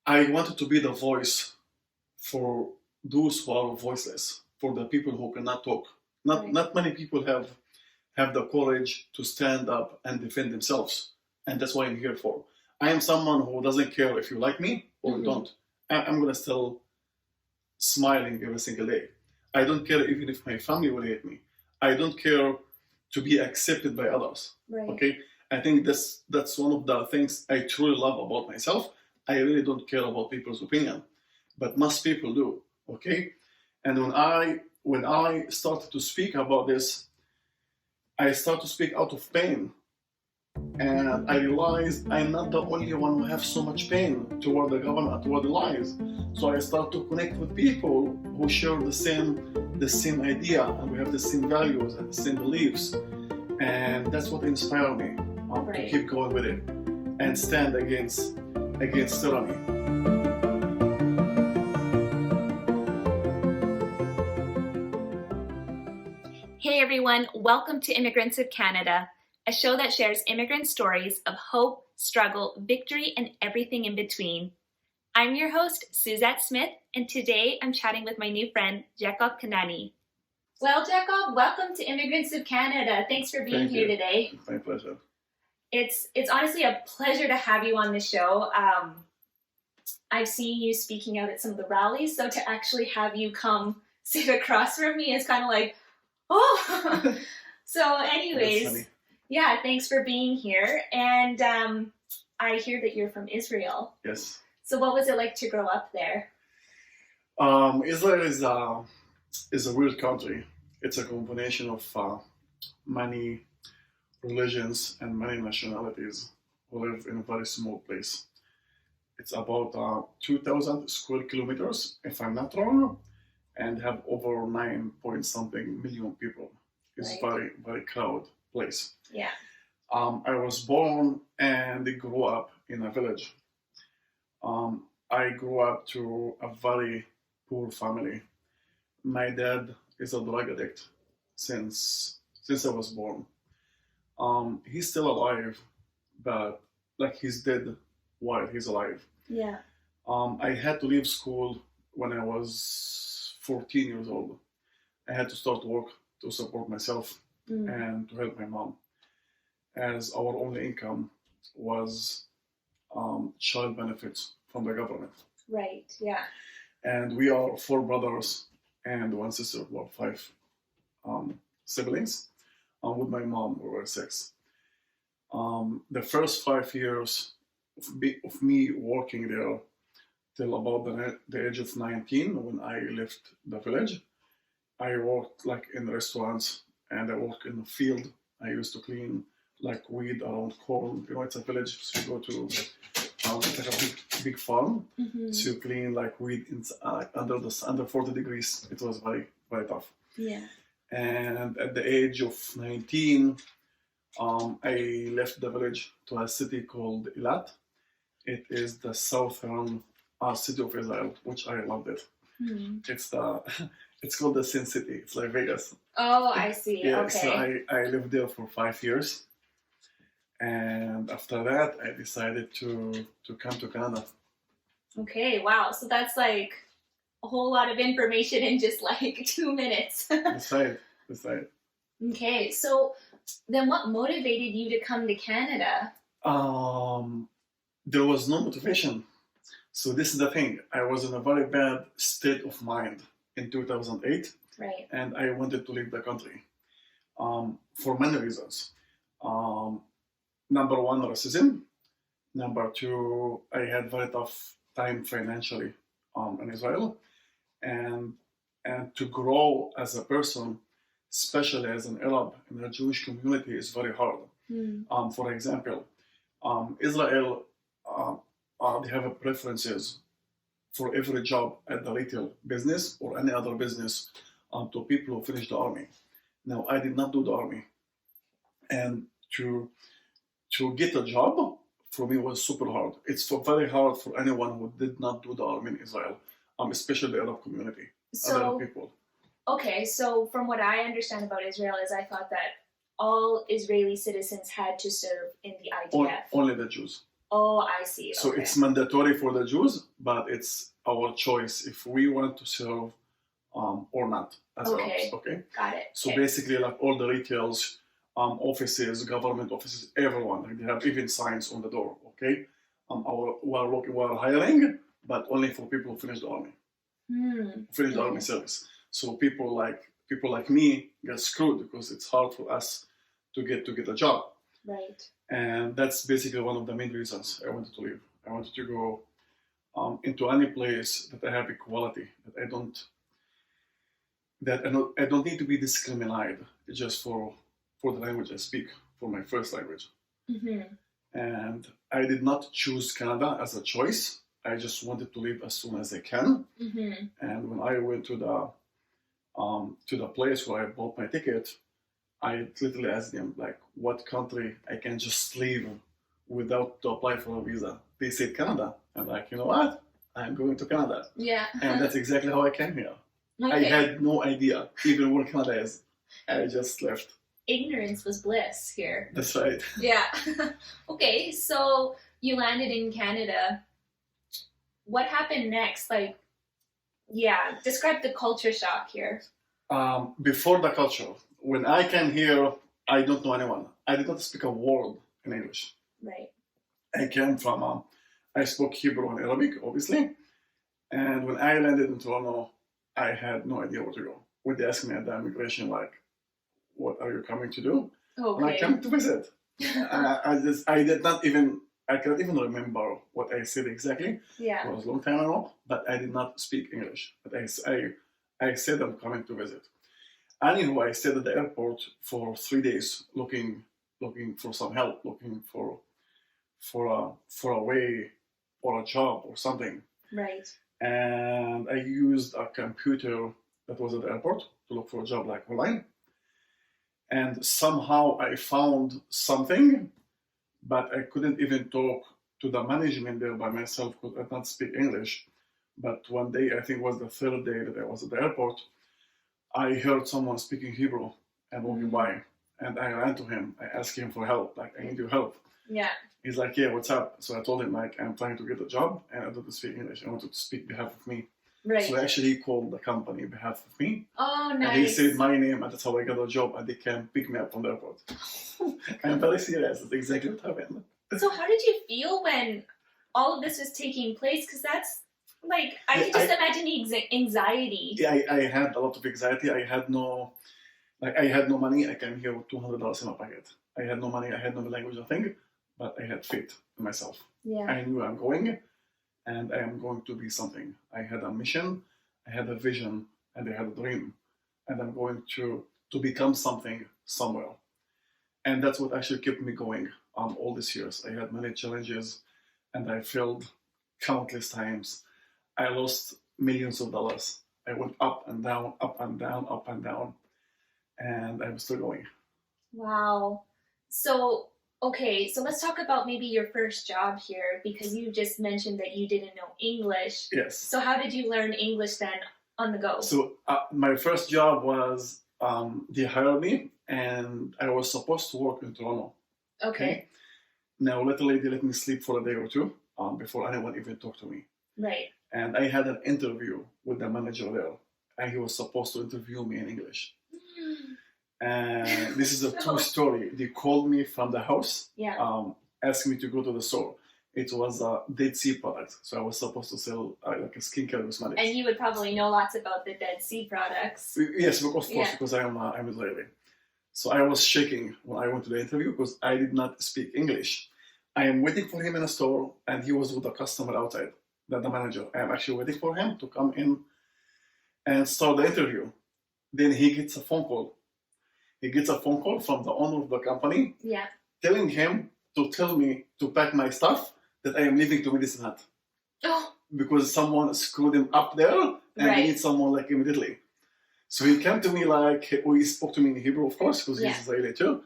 I wanted to be the voice for those who are voiceless, for the people who cannot talk. Not many people have the courage to stand up and defend themselves, and that's what I'm here for. I am someone who doesn't care if you like me or you don't. I'm gonna still smiling every single day. I don't care even if my family will hate me. I don't care to be accepted by others. Right. Okay, I think that's one of the things I truly love about myself. I really don't care about people's opinion, but most people do. Okay, and when I started to speak about this, I started to speak out of pain, and I realized I'm not the only one who have so much pain toward the government, toward the lies. So I start to connect with people who share the same idea, and we have the same values and the same beliefs, and that's what inspired me to keep going with it and stand against tyranny. Hey everyone, welcome to Immigrants of Canada, a show that shares immigrant stories of hope, struggle, victory, and everything in between. I'm your host, Suzette Smith, and today I'm chatting with my new friend, Jeckov Kanani. Well, Jeckov, welcome to Immigrants of Canada. Thanks for being here today. It's my pleasure. It's honestly a pleasure to have you on the show. I've seen you speaking out at some of the rallies, so to actually have you come sit across from me is kind of like, oh! So anyways, yeah, thanks for being here. And I hear that you're from Israel. Yes. So what was it like to grow up there? Israel is a weird country. It's a combination of many religions and many nationalities who live in a very small place. It's about 2,000 square kilometers, if I'm not wrong, and have over 9-point-something million people. It's a very, very crowded place. Yeah. I was born and grew up in a village. I grew up to a very poor family. My dad is a drug addict since I was born. He's still alive, but like he's dead while he's alive. Yeah. I had to leave school when I was 14 years old. I had to start work to support myself and to help my mom, as our only income was child benefits from the government. Right, yeah. And we are 4 brothers and 1 sister. We are 5 siblings. With my mom, we were 6. The first 5 years of me working there till about the age of 19, when I left the village, I worked like in restaurants and I worked in the field. I used to clean like weed around corn. You know, it's a village, so you go to it's like a big farm. So you clean like weed under 40 degrees. It was very, very tough. Yeah. And at the age of 19, I left the village to a city called Eilat. It is the southern city of Israel, which I loved it. It's called the Sin City. It's like Vegas. Oh, I see. Yeah, okay. So I lived there for 5 years. And after that, I decided to come to Canada. Okay, wow. So that's like a whole lot of information in just like 2 minutes. That's right. Okay, so then what motivated you to come to Canada? There was no motivation. So this is the thing. I was in a very bad state of mind in 2008. Right. And I wanted to leave the country for many reasons. Number 1, racism. Number 2, I had very tough time financially in Israel. And to grow as a person, especially as an Arab in the Jewish community, is very hard. For example, Israel, they have preferences for every job at the retail business or any other business to people who finish the army. Now, I did not do the army. And to get a job, for me, was super hard. It's very hard for anyone who did not do the army in Israel, especially the Arab community, Arab people. Okay, so from what I understand about Israel is I thought that all Israeli citizens had to serve in the IDF. Only the Jews. Oh, I see. So Okay. it's mandatory for the Jews, but it's our choice if we want to serve or not as Okay. Arabs. Okay. Got it. So Okay. basically, like all the retails, offices, government offices, everyone, like they have even signs on the door. Okay. We're hiring, but only for people who finish the army, finish the army service. So people like me get screwed because it's hard for us to get a job. Right. And that's basically one of the main reasons I wanted to leave. I wanted to go into any place that I have equality, that I don't need to be discriminated just for the language I speak, for my first language. And I did not choose Canada as a choice. I just wanted to leave as soon as I can. And when I went to the place where I bought my ticket, I literally asked them, like, what country I can just leave without to apply for a visa. They said Canada. I'm like, you know what? I'm going to Canada. Yeah. And that's exactly how I came here. Okay. I had no idea even where Canada is. I just left. Ignorance was bliss here. That's right. Yeah. Okay, so you landed in Canada. What happened next? Like, yeah, describe the culture shock here. Before the culture, when I came here, I don't know anyone. I did not speak a word in English. Right. I came from, I spoke Hebrew and Arabic, obviously. And when I landed in Toronto, I had no idea where to go. When they asked me at the immigration, like, what are you coming to do? Okay. And I came to visit. I cannot even remember what I said exactly. Yeah. It was a long time ago, but I did not speak English. But I said I'm coming to visit. Anyway, I stayed at the airport for 3 days, looking for some help, looking for a way or a job or something. Right. And I used a computer that was at the airport to look for a job, like online. And somehow I found something, but I couldn't even talk to the management there by myself because I don't speak English. But one day, I think it was the third day that I was at the airport, I heard someone speaking Hebrew and walking by. And I ran to him. I asked him for help, like, I need your help. Yeah. He's like, yeah, what's up? So I told him, like, I'm trying to get a job and I don't speak English. I wanted to speak behalf of me. Right. So actually, he called the company on behalf of me. Oh, nice. And he said my name, and that's how I got a job, and they can pick me up from the airport. I'm very serious. That's exactly what happened. So how did you feel when all of this was taking place? Because that's, like, I can just imagine the anxiety. Yeah, I had a lot of anxiety. I had no money. I came here with $200 in my pocket. I had no money. I had no language, nothing. But I had faith in myself. Yeah. I knew I'm going, and I am going to be something. I had a mission, I had a vision, and I had a dream. And I'm going to become something somewhere. And that's what actually kept me going all these years. I had many challenges, and I failed countless times. I lost millions of dollars. I went up and down, up and down, up and down. And I'm still going. Wow. So, okay, so let's talk about maybe your first job here, because you just mentioned that you didn't know English. Yes. So how did you learn English then on the go? So my first job was, they hired me, and I was supposed to work in Toronto. Okay. Now, literally, they let me sleep for a day or two before anyone even talked to me. Right. And I had an interview with the manager there, and he was supposed to interview me in English. And this is a true story. They called me from the house, asking me to go to the store. It was a Dead Sea product, so I was supposed to sell like a skincare cosmetics. And you would probably know lots about the Dead Sea products. Yes, of course, because I'm Israeli. So I was shaking when I went to the interview because I did not speak English. I am waiting for him in a store, and he was with a customer outside, the manager. I am actually waiting for him to come in and start the interview. Then he gets a phone call. He gets a phone call from the owner of the company, telling him to tell me to pack my stuff, that I am leaving to Medicine Hat. Oh. Because someone screwed him up there, and they need someone like immediately. So he came to me he spoke to me in Hebrew, of course, because he's Israeli too.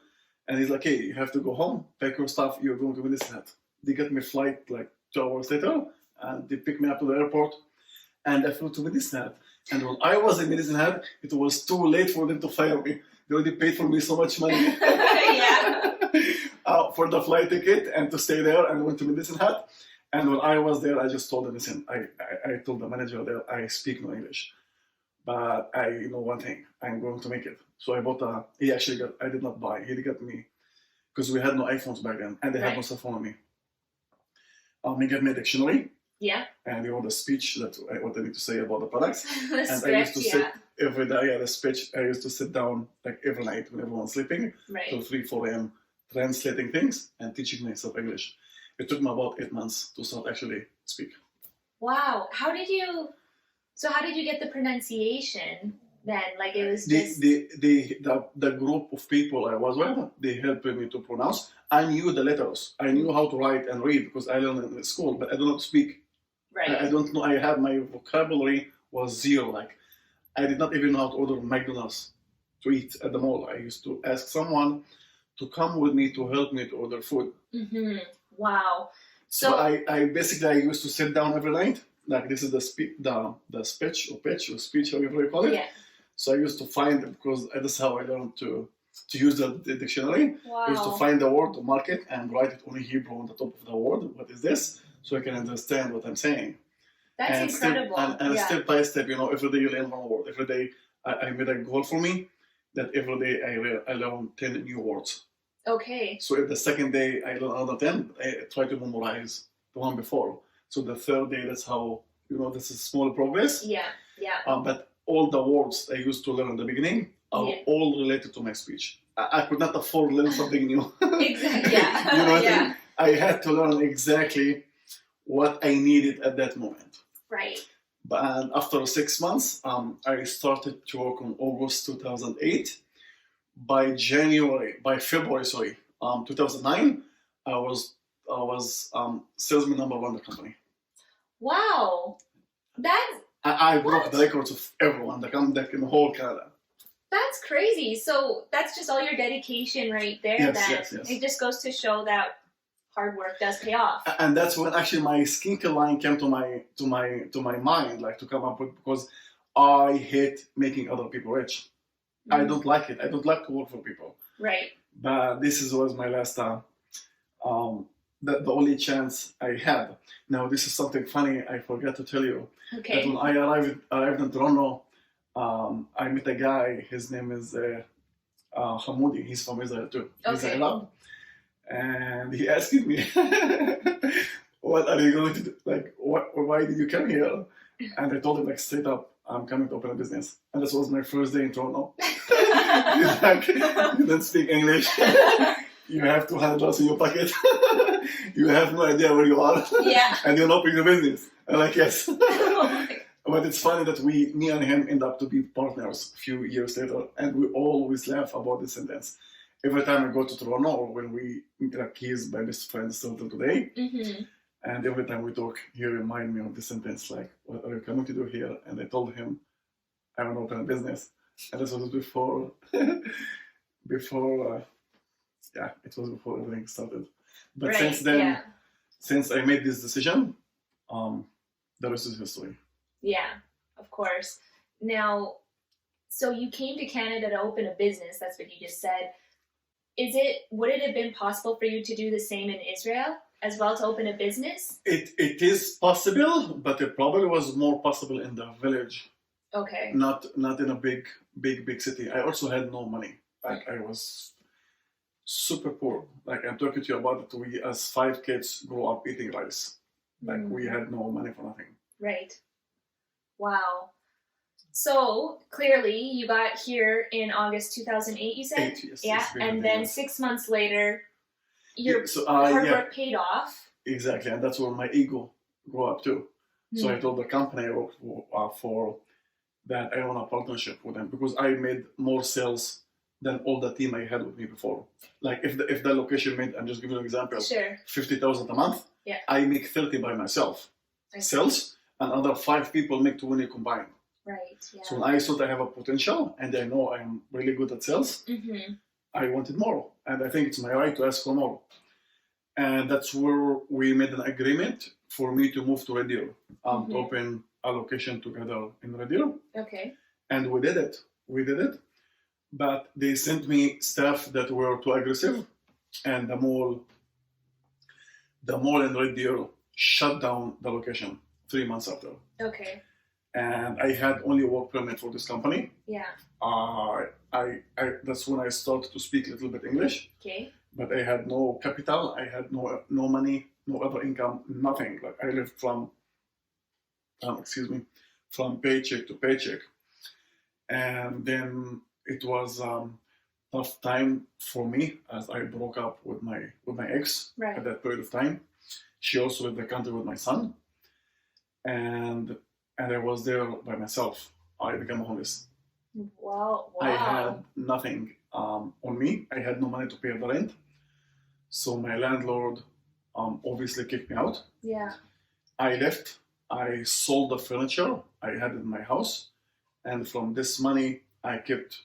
And he's like, hey, you have to go home, pack your stuff, you're going to Medicine Hat. They got me a flight like 2 hours later, and they picked me up to the airport, and I flew to Medicine Hat. And when I was in Medicine Hat, it was too late for them to fire me. They already paid for me so much money. for the flight ticket and to stay there and went to Medicine Hat. And when I was there, I just told them, listen, I told the manager there, I speak no English, but I know one thing, I'm going to make it. So I bought I did not buy, he got me, because we had no iPhones back then, and they had no cell phone on me. He gave me a dictionary. Yeah. And he wrote a speech that what I need to say about the products. The and script, I used to sit every day, the speech, I used to sit down like every night when everyone's sleeping till 3, 4 a.m. translating things and teaching myself English. It took me about 8 months to start actually speak. Wow. How did you get the pronunciation then? Like it was just... The group of people I was with, they helped me to pronounce. I knew the letters. I knew how to write and read because I learned in school, but I do not speak. Right. I don't know. I had my vocabulary was zero. Like I did not even know how to order McDonald's to eat at the mall. I used to ask someone to come with me to help me to order food. Mm-hmm. Wow. So I basically used to sit down every night. Like this is the speech or pitch or speech, however you call it. Yeah. So I used to find it because that's how I learned to use the dictionary. Wow. I used to find the word, to mark it, and write it on Hebrew on the top of the word. What is this? So I can understand what I'm saying. That's incredible. Step by step, every day you learn one word. Every day I made a goal for me that every day I learn 10 new words. Okay. So if the second day I learn another 10, I try to memorize the one before. So the third day, that's how, this is small progress. Yeah, yeah. But all the words I used to learn in the beginning are all related to my speech. I could not afford to learn something new. Exactly, yeah. You know what I mean? I had to learn exactly what I needed at that moment. Right. But after 6 months, I started to work on August 2008. By February 2009, I was salesman number 1 in the company. Wow, I broke the records of everyone in the whole Canada. That's crazy. So that's just all your dedication right there. Yes. It just goes to show that hard work does pay off. And that's when actually my skincare line came to my mind, like to come up with, because I hate making other people rich. I don't like it. I don't like to work for people. Right. But this was my last the only chance I had. Now this is something funny I forgot to tell you. Okay. That when I arrived in Toronto, I met a guy. His name is Hamoudi. He's from Israel too. He's an Arab. And he asked me, what are you going to do? Like, why did you come here? And I told him, like, straight up, I'm coming to open a business. And this was my first day in Toronto. He's like, you don't speak English. You have $200 in your pocket. You have no idea where you are. Yeah. And you're opening a business. I'm like, yes. But it's funny that me and him end up to be partners a few years later. And we always laugh about this sentence. Every time I go to Toronto, or when we interact, he is my best friend still till today. Mm-hmm. And every time we talk, he reminds me of this sentence, like, what are you coming to do here? And I told him, I want to open a business. And this was before, it was before everything started. But since then, since I made this decision, the rest is history. Yeah, of course. Now, so you came to Canada to open a business, that's what you just said. Would it have been possible for you to do the same in Israel as well, to open a business? It is possible, but it probably was more possible in the village. Okay. Not in a big city. I also had no money. Like I was super poor. Like I'm talking to you about it. We as 5 kids grew up eating rice. Like we had no money for nothing. Right. Wow. So clearly you got here in August 2008, you said? 8, yes. Yeah, and then 6 months later, your hard work paid off. Exactly, and that's where my ego grew up too. So I told the company I worked for that I want a partnership with them because I made more sales than all the team I had with me before. Like if the location made, I'm just giving you an example, sure, 50,000 a month, I make 30 by myself. Sales, and other 5 people make 20 combined. Right. Yeah. So when I thought I have a potential and I know I'm really good at sales, I wanted more. And I think it's my right to ask for more. And that's where we made an agreement for me to move to Red Deer, to open a location together in Red Deer. Okay. And we did it. But they sent me staff that were too aggressive. and the mall in Red Deer shut down the location 3 months after. Okay. And I had only work permit for this company. Yeah. That's when I started to speak a little bit English. Okay. But I had no capital. I had no money, no other income, nothing. Like I lived from paycheck to paycheck. And then it was tough time for me as I broke up with my ex Right. at that period of time. She also left the country with my son, and I was there by myself. I became homeless. Wow. I had nothing on me. I had no money to pay the rent, so my landlord obviously kicked me out. Yeah. I left. I sold the furniture I had in my house, and from this money I kept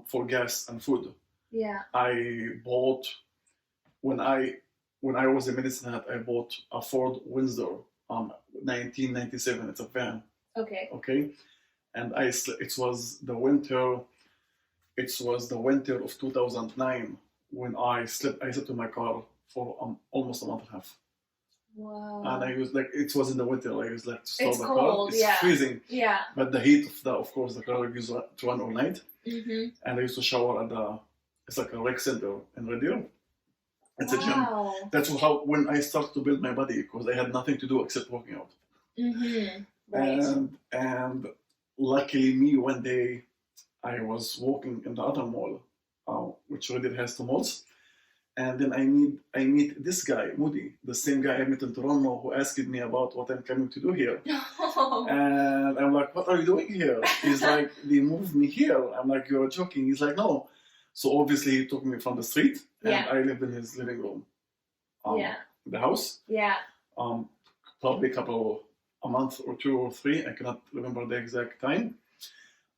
for gas and food. Yeah. I bought when I was in Medicine Hat. I bought a Ford Windsor, 1997. It's a van. Okay. Okay, and it was the winter. It was the winter of 2009 when I slept in my car for almost a month and a half. Wow. And I was like, it was in the winter. I was like to start It's the cold, car. It's yeah. freezing. Yeah. But the heat of course, the car used to run all night. Mm-hmm. And I used to shower at it's like a rec center in Red Deer. It's a gym. Wow. That's when I started to build my body because I had nothing to do except working out. Mm-hmm. Right. And luckily me, one day I was walking in the other mall, which Red Deer has two malls. And then I meet this guy, Moody, the same guy I met in Toronto, who asked me about what I'm coming to do here. No. And I'm like, what are you doing here? He's like, they moved me here. I'm like, you're joking. He's like, no. So obviously he took me from the street, and Yeah. I lived in his living room. Yeah. The house. Yeah. Probably a month or 2 or 3, I cannot remember the exact time,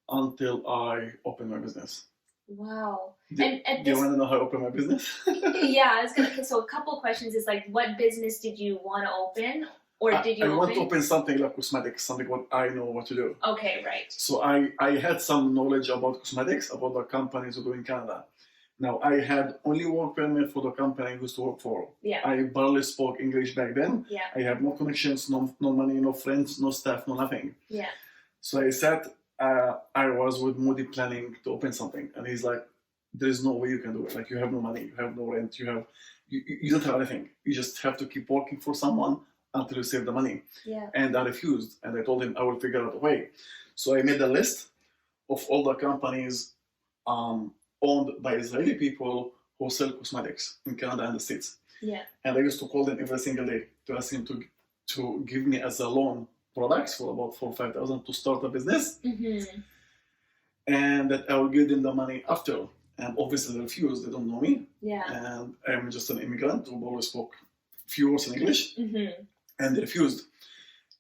until I opened my business. Wow. Do you want to know how I opened my business? Yeah, I was gonna. So a couple questions is like, what business did you want to open, or did you I open? want to open something like cosmetics, something what I know what to do. Okay, right. So I had some knowledge about cosmetics, about the companies who do in Canada. Now I had only work permit for the company I used to work for. Yeah. I barely spoke English back then. Yeah. I have no connections, no money, no friends, no staff, no nothing. Yeah. So I sat. I was with Moody planning to open something, and he's like, "There is no way you can do it. Like you have no money, you have no rent, you don't have anything. You just have to keep working for someone until you save the money." Yeah. And I refused, and I told him I will figure out a way. So I made a list of all the companies owned by Israeli people who sell cosmetics in Canada and the States. Yeah. And I used to call them every single day to ask him to give me as a loan products for about $4,000 or $5,000 to start a business, Mm-hmm. and that I will give them the money after. And obviously they refused. They don't know me, Yeah. and I'm just an immigrant who always spoke few words in English, Mm-hmm. and they refused.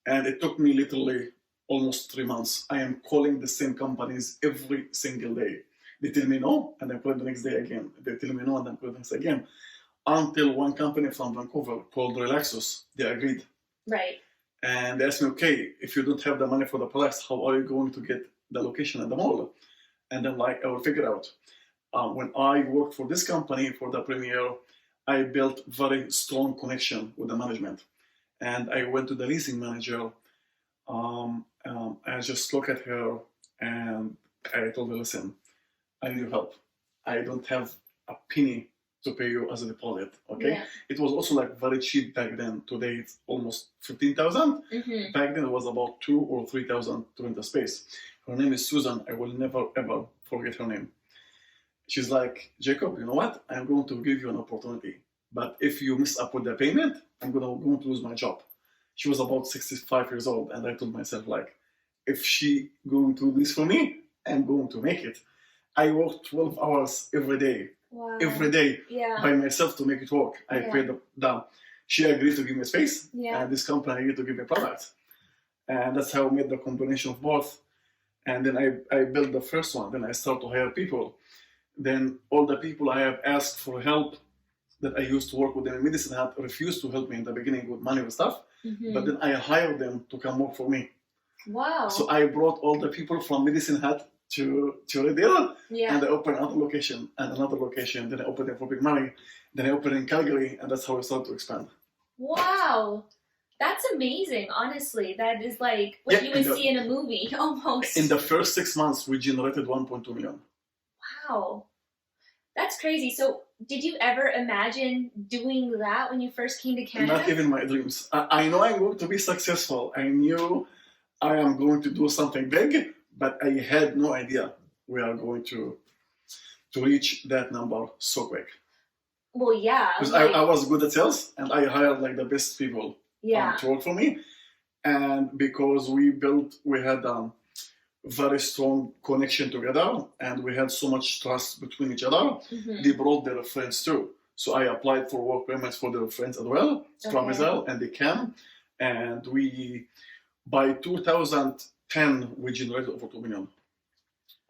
And it took me literally almost 3 months. I am calling the same companies every single day. They tell me no, and I call the next day again. They tell me no, and I call the next day again. Until one company from Vancouver called Relaxus, they agreed. Right. And they asked me, okay, if you don't have the money for the products, how are you going to get the location at the mall? And I'm like, I will figure it out. When I worked for this company, for the premiere, I built very strong connection with the management. And I went to the leasing manager. I just looked at her and I told her, listen, I need your help. I don't have a penny to pay you as a deposit, okay? Yeah. It was also like very cheap back then. Today it's almost 15,000. Mm-hmm. Back then it was about 2,000 or 3,000 to rent a space. Her name is Susan. I will never ever forget her name. She's like, Jeckov, you know what? I'm going to give you an opportunity. But if you mess up with the payment, I'm going to lose my job. She was about 65 years old, and I told myself, like, if she going to do this for me, I'm going to make it. I worked 12 hours every day. Wow. Every day Yeah. by myself to make it work. I Yeah. paid the she agreed to give me space, Yeah. and this company agreed to give me products. And that's how I made the combination of both. And then I built the first one. Then I started to hire people. Then all the people I have asked for help that I used to work with them in Medicine Hat refused to help me in the beginning with money and stuff. Mm-hmm. But then I hired them to come work for me. Wow. So I brought all the people from Medicine Hat to Red Deer, Yeah. and I opened another location and another location. Then I opened it for big money. Then I opened in Calgary, and that's how I started to expand. Wow. That's amazing, honestly. That is like what you would see in a movie, almost. In the first 6 months, we generated 1.2 million. Wow. That's crazy. So, did you ever imagine doing that when you first came to Canada? Not even my dreams. I know I'm going to be successful. I knew I am going to do something big, but I had no idea we are going to reach that number so quick. Well, yeah. Because I was good at sales, and I hired like the best people to work for me. And because we had very strong connection together, and we had so much trust between each other, they brought their friends too. So I applied for work permits for their friends as well from Israel, and they came. And by 2010, we generated over 2 million,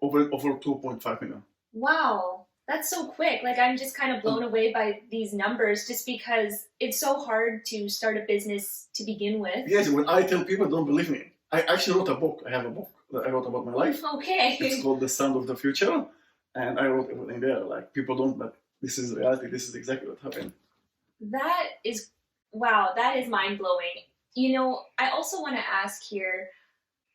over 2.5 million. Wow. That's so quick. Like, I'm just kind of blown away by these numbers just because it's so hard to start a business to begin with. Yes, when I tell people, don't believe me. I actually wrote a book. I have a book that I wrote about my life. Okay. It's called The Sound of the Future. And I wrote everything there. Like, people don't, but this is reality. This is exactly what happened. That is, wow, that is mind-blowing. You know, I also want to ask here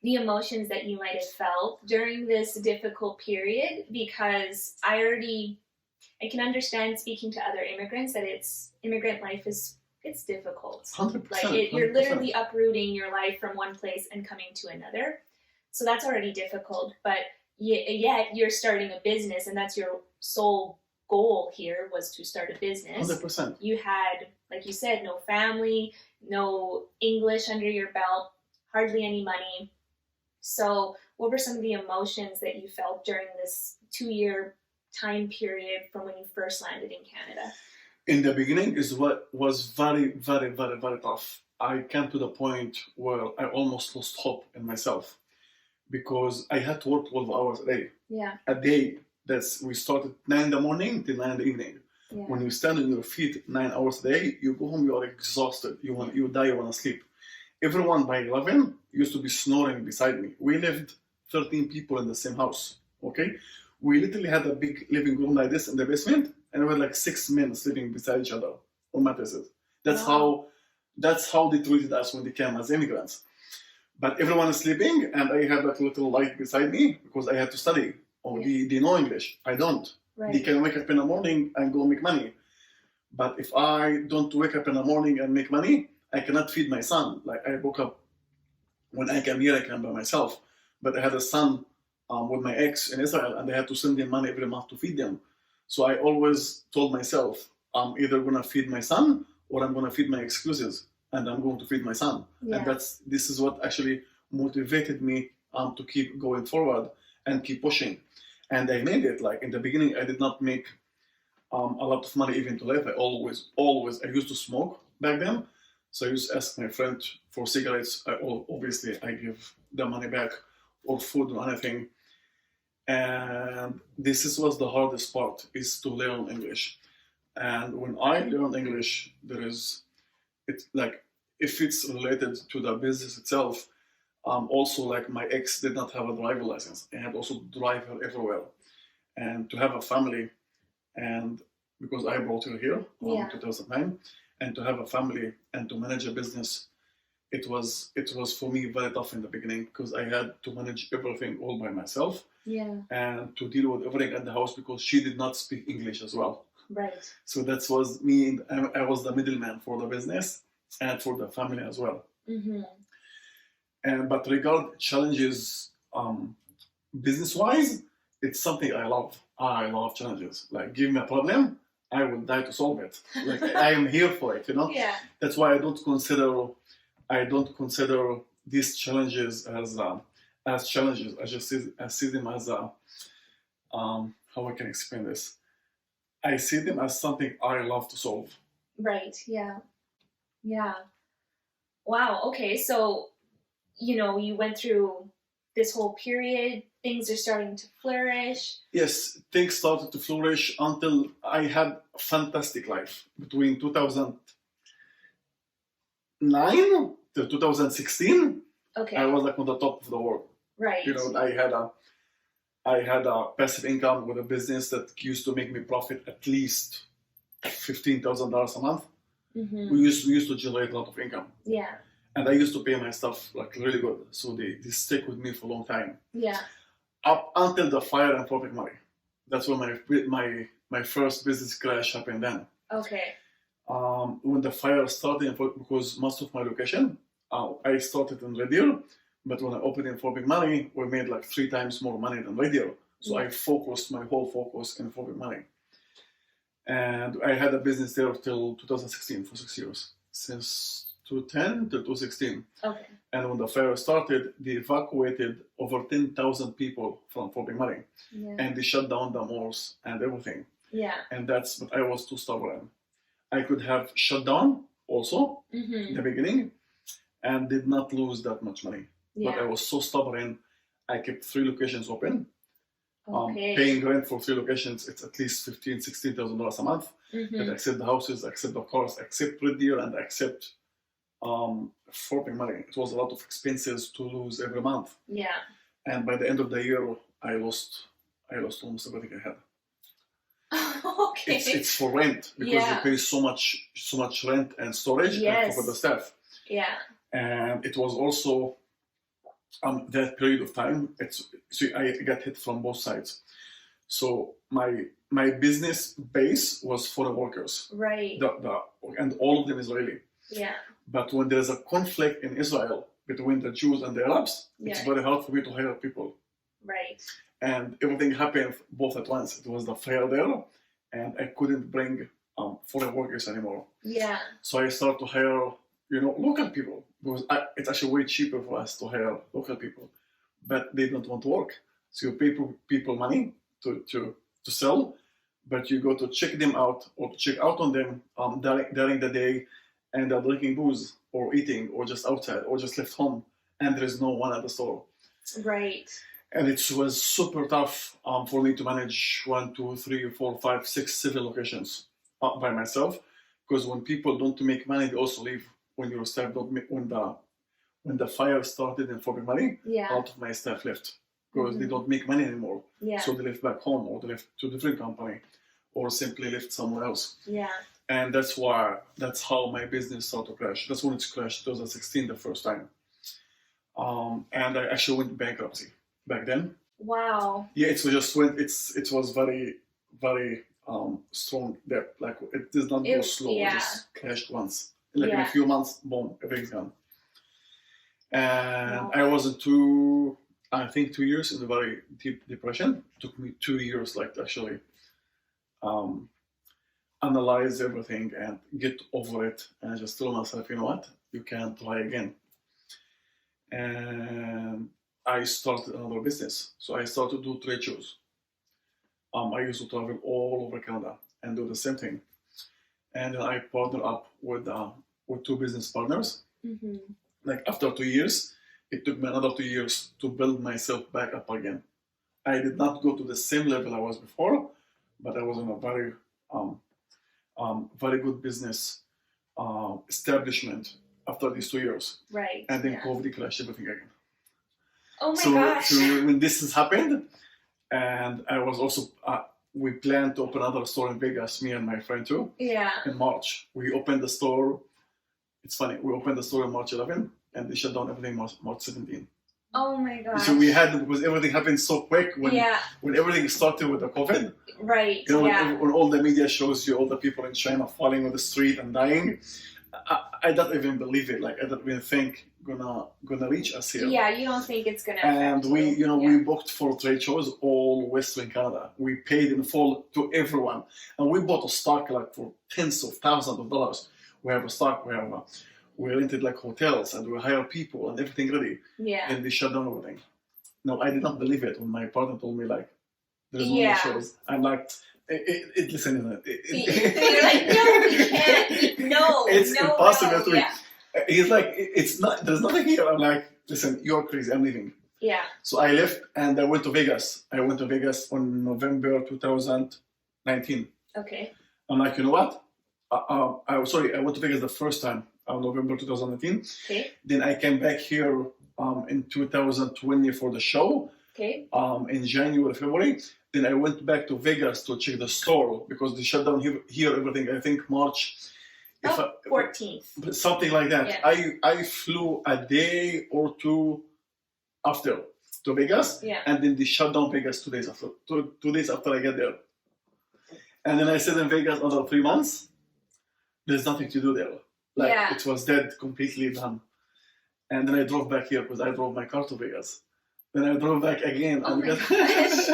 the emotions that you might have felt during this difficult period, because I can understand, speaking to other immigrants, that immigrant life it's difficult. 100%. Like you're literally uprooting your life from one place and coming to another. So that's already difficult, but yet you're starting a business, and that's your sole goal here, was to start a business. 100%. You had, like you said, no family, no English under your belt, hardly any money. So what were some of the emotions that you felt during this 2-year time period from when you first landed in Canada? In the beginning is what was very, very, very, very tough. I came to the point where I almost lost hope in myself, because I had to work 12 hours a day. Yeah. A day. We started 9 in the morning till 9 in the evening. Yeah. When you stand on your feet 9 hours a day, you go home, you are exhausted. You die, you want to sleep. Everyone by 11 used to be snoring beside me. We lived 13 people in the same house, okay? We literally had a big living room like this in the basement, and we had like 6 men sleeping beside each other on mattresses. That's how they treated us when they came as immigrants. But everyone is sleeping, and I had like a little light beside me because I had to study. They know English. I don't. Right. They can wake up in the morning and go make money. But if I don't wake up in the morning and make money, I cannot feed my son. Like, I woke up, when I came here, I came by myself. But I had a son with my ex in Israel, and I had to send him money every month to feed them. So I always told myself, I'm either going to feed my son, or I'm going to feed my excuses, and I'm going to feed my son. Yeah. And this is what actually motivated me to keep going forward and keep pushing. And I made it. Like, in the beginning, I did not make a lot of money even to live. I I used to smoke back then. So I used to ask my friend for cigarettes. Obviously, I give the money back, or food or anything. And this was the hardest part, is to learn English. And when I learned English, it's like, if it's related to the business itself, also, like, my ex did not have a driver license. I had also to drive her everywhere. And to have a family, and because I brought her here in 2009, and to have a family and to manage a business, it was for me very tough in the beginning, because I had to manage everything all by myself. Yeah. And to deal with everything at the house, because she did not speak English as well. Right. So that was me. I was the middleman for the business and for the family as well. Mm-hmm. But regard challenges, business-wise, it's something I love. I love challenges. Like, give me a problem, I will die to solve it. Like, I am here for it, Yeah. That's why I don't consider these challenges as challenges. I just see them as how I can explain this. I see them as something I love to solve. Right. Yeah. Yeah. Wow. Okay. So, you went through this whole period. Things are starting to flourish. Yes, things started to flourish until I had a fantastic life. Between 2009 to 2016, Okay. I was like on the top of the world. Right. I had I had a passive income with a business that used to make me profit at least $15,000 a month. We used to generate a lot of income. Yeah. And I used to pay my stuff like really good. So they stick with me for a long time. Yeah. Up until the fire and Public Money. That's when my first business crash happened then. Okay. When the fire started, because most of my location, I started in Red Deer, but when I opened in Public Money, we made like 3 times more money than Red Deer. So I focused my whole focus in Public Money. And I had a business there till 2016 for 6 years. Since 2010 to 2016. Okay. And when the fire started, they evacuated over 10,000 people from Public Money. Yeah. And they shut down the malls and everything. Yeah. And but I was too stubborn. I could have shut down also in the beginning and did not lose that much money. Yeah. But I was so stubborn, I kept 3 locations open. Okay. Paying rent for 3 locations, it's at least $15,000, $16,000 a month. But accept the houses, accept the cars, accept Red Deer, and accept Public Money. It was a lot of expenses to lose every month. Yeah. And by the end of the year, I lost almost everything I had. Okay. It's for rent because you pay so much rent and storage and for the staff. Yeah. And it was also that period of time. I got hit from both sides. So my business base was for the workers. Right. And all of them Israeli. Yeah. But when there's a conflict in Israel between the Jews and the Arabs, it's very hard for me to hire people. Right. And everything happened both at once. It was the fire there, and I couldn't bring foreign workers anymore. Yeah. So I started to hire, local people, because it's actually way cheaper for us to hire local people, but they don't want to work. So you pay people money to sell, but you go to check them out or to check out on them during the day, and they're drinking booze or eating or just outside or just left home, and there is no one at the store. Right. And it was super tough for me to manage 1, 2, 3, 4, 5, 6, 7 locations by myself, because when people don't make money, they also leave. When your staff don't make, when the fire started in Public Money, a lot of my staff left because they don't make money anymore. Yeah. So they left back home, or they left to a different company, or simply left somewhere else. Yeah. And that's how my business started to crash. That's when it crashed, 2016, the first time. And I actually went bankruptcy back then. Wow. Yeah, it was very, very strong debt. Like it does not go slow. It just crashed once. Like in a few months, boom, everything's gone. And I was I think 2 years in a very deep depression. It took me 2 years, like to actually analyze everything and get over it, and just tell myself, you know what, you can try again. And I started another business. So I started to do trade shows. I used to travel all over Canada and do the same thing. And then I partnered up with 2 business partners. Like after 2 years, it took me another 2 years to build myself back up again. I did not go to the same level I was before, but I was in a very, very good business establishment after these 2 years. Right. And then COVID crashed everything again. Oh my gosh. So when this has happened, and I was also, we planned to open another store in Vegas, me and my friend too. Yeah. In March. We opened the store. It's funny. We opened the store on March 11, and they shut down everything March 17. Oh my gosh. So we had, because everything happened so quick when everything started with the COVID. Right. When all the media shows you all the people in China falling on the street and dying, I don't even believe it. Like I don't even think gonna reach us here. Yeah, you don't think it's gonna affect you. And we booked for trade shows all Western Canada. We paid in full to everyone, and we bought a stock like for tens of thousands of dollars. We have a stock. We rented like hotels, and we hired people and everything ready. Yeah. And they shut down everything. No, I did not believe it when my partner told me like there's no more shows. I'm like, listen. You're like, no, we can't. No, it's impossible to me. He's like, it's not. There's nothing here. I'm like, listen, you're crazy. I'm leaving. Yeah. So I left and I went to Vegas. I went to Vegas on November 2019. Okay. I'm like, you know what? I went to Vegas the first time on November 2019. Okay. Then I came back here in 2020 for the show. Okay. Okay. in January, February. Then I went back to Vegas to check the store because they shut down here everything. I think March, 14th. something like that. Yeah. I flew a day or two after to Vegas, Yeah. and then they shut down Vegas 2 days after. Two days after I get there, and then I stayed in Vegas another 3 months. There's nothing to do there. Like it was dead, completely done. And then I drove back here because I drove my car to Vegas. Then I drove back again. Oh my gosh.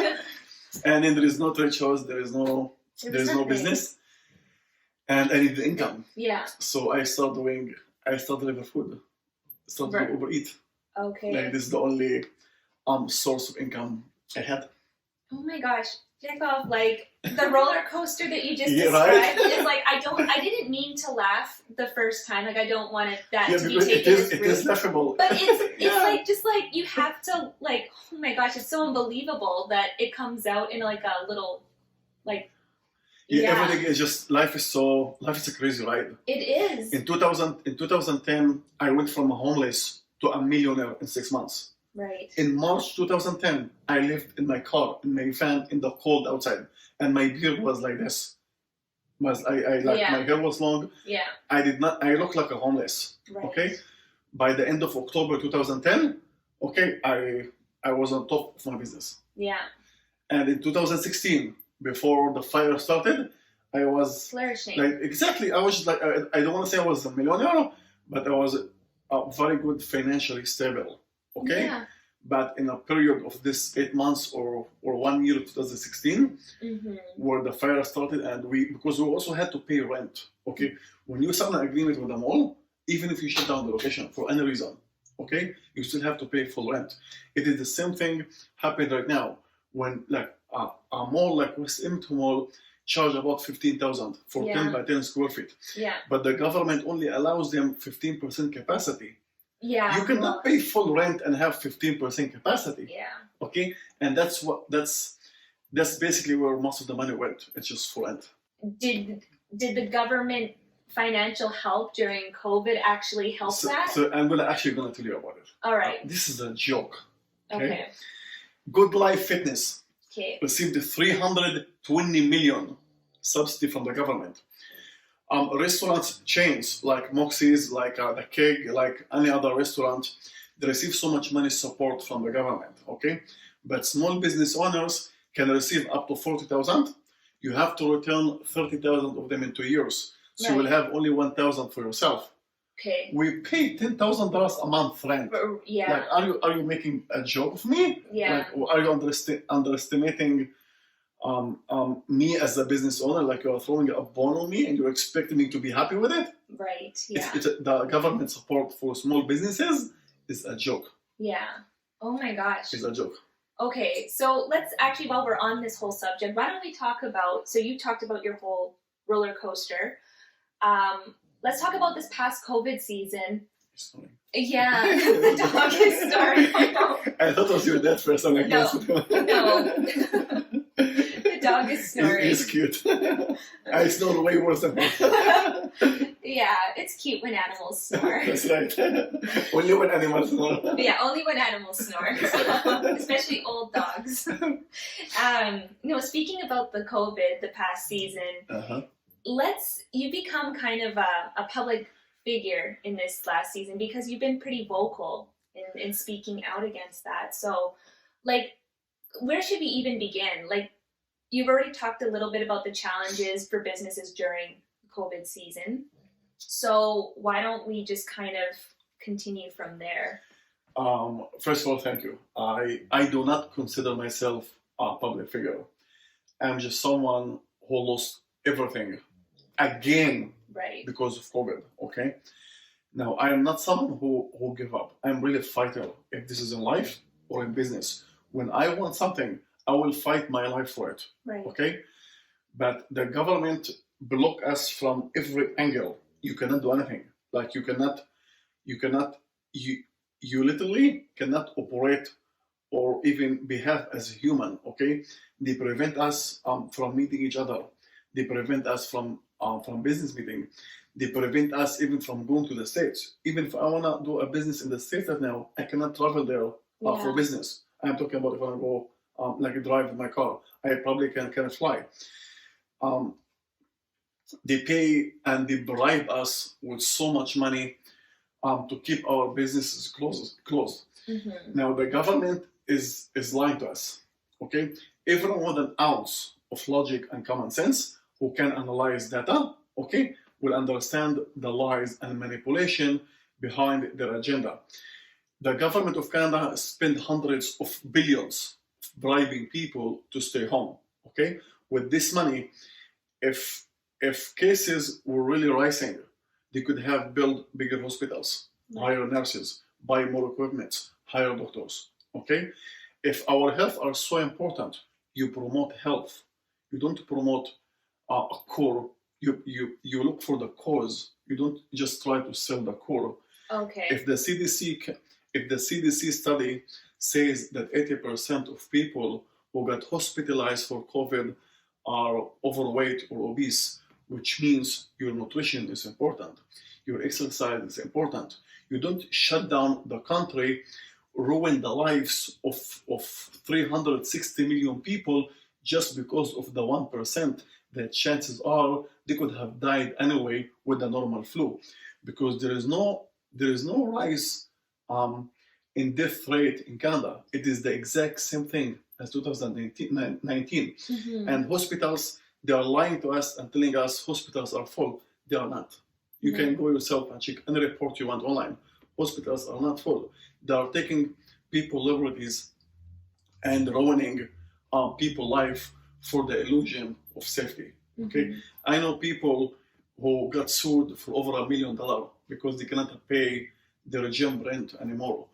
And then there is no trade shows, there is no business, and I need the income. Yeah. So I started delivering food. Doing Uber Eat. Okay. Like this is the only source of income I had. Oh my gosh, Jeckov, like the roller coaster that you just described right? is like I didn't mean to laugh the first time. Like I don't want that to be because taken as it rude. is laughable. But it's like just like you have to like, oh my gosh, it's so unbelievable that it comes out in like a little like everything is just life is a crazy ride. It is. In 2010 I went from a homeless to a millionaire in 6 months. Right. In March 2010 I lived in my car, in my van, in the cold outside, and my beard was like this. My hair was long. Yeah. I looked like a homeless. Right. Okay. By the end of October 2010, okay, I was on top of my business. Yeah. And in 2016, before the fire started, I was flourishing. Like exactly, I was just like I don't want to say I was a millionaire, but I was very good financially stable. Okay. Yeah. But in a period of this 8 months or 1 year, 2016, where the fire started, and because we also had to pay rent. Okay, when you sign an agreement with a mall, even if you shut down the location for any reason, okay, you still have to pay full rent. It is the same thing happened right now when like a mall like West Edmonton Mall charge about 15,000 for 10 by 10 square feet. Yeah. But the government only allows them 15% capacity. Yeah. You cannot pay full rent and have 15% capacity. Yeah. Okay, and that's basically where most of the money went. It's just for rent. Did the government financial help during COVID actually help that? So I'm actually gonna tell you about it. All right. This is a joke. Okay. Good Life Fitness received 320 million subsidy from the government. Restaurant chains like Moxie's, like the Keg, like any other restaurant, they receive so much money support from the government, okay? But small business owners can receive up to 40,000. You have to return 30,000 of them in 2 years. So you will have only 1,000 for yourself. Okay. We pay $10,000 a month rent. Yeah. Like, are you making a joke of me? Yeah. Like, are you underestimating me as a business owner? Like you are throwing a bone on me and you're expecting me to be happy with it? Right. Yeah. The government support for small businesses is a joke. Yeah. Oh my gosh. It's a joke. Okay, so let's actually, while we're on this whole subject, why don't we talk about, so you talked about your whole roller coaster. Let's talk about this past COVID season. Yeah, the dog is snoring. I thought it was your dad first. I'm like, no. The dog is snoring. He's cute. I snore way worse than him. Yeah, it's cute when animals snore. That's right. Only when animals snore. Yeah, only when animals snore. Especially old dogs. Speaking about the COVID, the past season, you become kind of a public figure in this last season because you've been pretty vocal in speaking out against that. So, like, where should we even begin? Like, you've already talked a little bit about the challenges for businesses during COVID season. So why don't we just kind of continue from there? First of all, thank you. I do not consider myself a public figure. I'm just someone who lost everything again because of COVID, okay? Now, I am not someone who give up. I'm really a fighter, if this is in life or in business. When I want something, I will fight my life for it, okay? But the government block us from every angle. You cannot do anything. Like you literally cannot operate or even behave as a human, okay? They prevent us from meeting each other. They prevent us from business meeting. They prevent us even from going to the States. Even if I want to do a business in the States right now, I cannot travel there for business. I'm talking about if I go like drive my car. I probably can fly. Um, they pay and they bribe us with so much money to keep our businesses closed. Mm-hmm. Now the government is lying to us. Okay, everyone with an ounce of logic and common sense who can analyze data, okay, will understand the lies and manipulation behind their agenda. The government of Canada spent hundreds of billions bribing people to stay home. Okay, with this money, if cases were really rising, they could have built bigger hospitals, hire nurses, buy more equipment, hire doctors. Okay, if our health are so important, you promote health. You don't promote a core. You look for the cause. You don't just try to sell the core. Okay. If the CDC study says that 80% of people who got hospitalized for COVID are overweight or obese, which means your nutrition is important, your exercise is important. You don't shut down the country, ruin the lives of 360 million people just because of the 1% that chances are they could have died anyway with the normal flu, because there is no rise in death rate in Canada. It is the exact same thing as 2019. Mm-hmm. And hospitals, they are lying to us and telling us hospitals are full. They are not. You can go yourself and check any report you want online. Hospitals are not full. They are taking people liberties and ruining people's life for the illusion of safety. Okay, Mm-hmm. I know people who got sued for over $1 million because they cannot pay their gym rent anymore.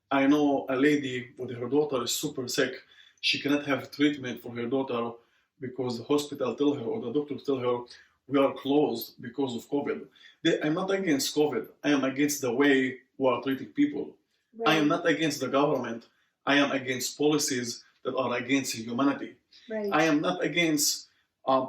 I know a lady with her daughter is super sick. She cannot have treatment for her daughter because the hospital tell her or the doctor tell her we are closed because of COVID. I'm not against COVID. I am against the way we are treating people. Right. I am not against the government. I am against policies that are against humanity. Right. I am not against